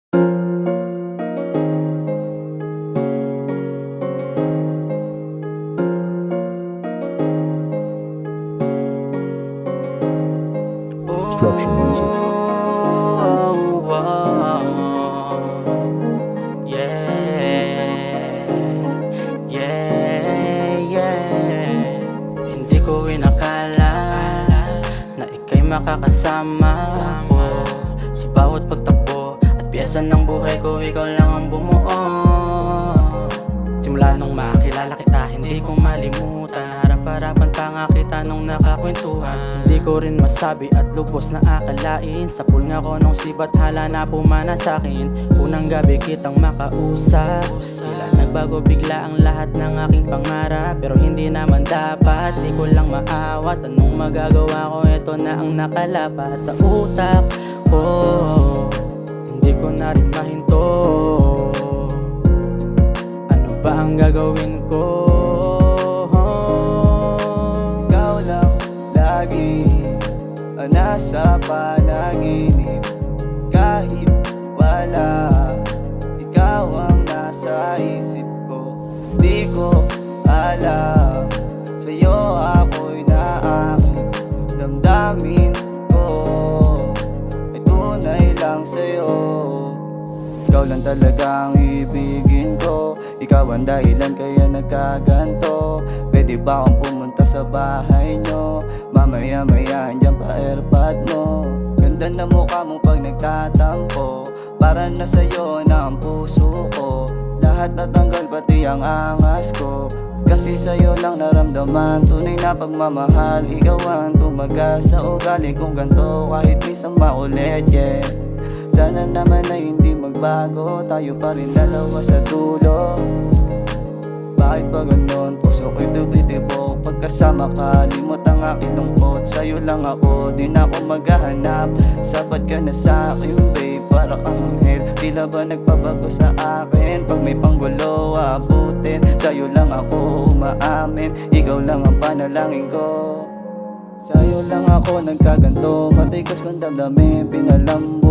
Structure music. Hindi ko inakala na ika'y makakasama ko sa bawat pagtakbo at piyesa ng buhay ko, ikaw lang ang bumuo. Simula nung makilala kita, hindi ko malimutan. Harap-harapan pa nga kita nung nakakwentuhan. Hindi ko rin masabi at lubos na akalain. Sa pool nga ko nung sibat, hala na pumana sa'kin. Unang gabi kitang makausap, tila nagbago bigla ang lahat ng aking pangarap. Pero hindi naman dapat, di ko lang maawat. Anong magagawa ko, eto na ang nakalapat sa utak ko. Hindi ko na rin mahinto, ano ba ang gagawin ko? Ikaw lang lagi ang nasa panaginip. Kahit wala, ikaw ang nasa isip ko. Di ko alam, sa'yo ako'y naakit. Damdamin ko ay tunay lang sa'yo. Ikaw lang talagang ibigin ko. Ikaw ang dahilan kaya nagkaganto. Pwede ba akong pumunta sa bahay nyo? Mamaya-maya andyan pa airpod mo. Ganda na mukha mo pag nagtatampo. Para na sa'yo na ang puso ko. Lahat natanggal pati ang angas ko. Kasi sa'yo lang naramdaman tunay na pagmamahal. Ikaw ang tumagal sa ugali kong ganto. Kahit isang maulit, yeah. Sana naman ay hindi magbago, tayo pa rin dalawa sa dulo. Bakit ba ganon? Puso ko'y dubitibok. Pagkasama ka, limot ang aking lungkot. Sa'yo lang ako, di na ako maghahanap. Sapat ka na sa'kin, babe, para kang anghel. Tila ba nagpabago sa akin? Pag may panggulo, abutin. Sa'yo lang ako umaamin. Ikaw lang ang panalangin ko. Sa'yo lang ako nagkaganto. Matigas kong damdamin, pinalambo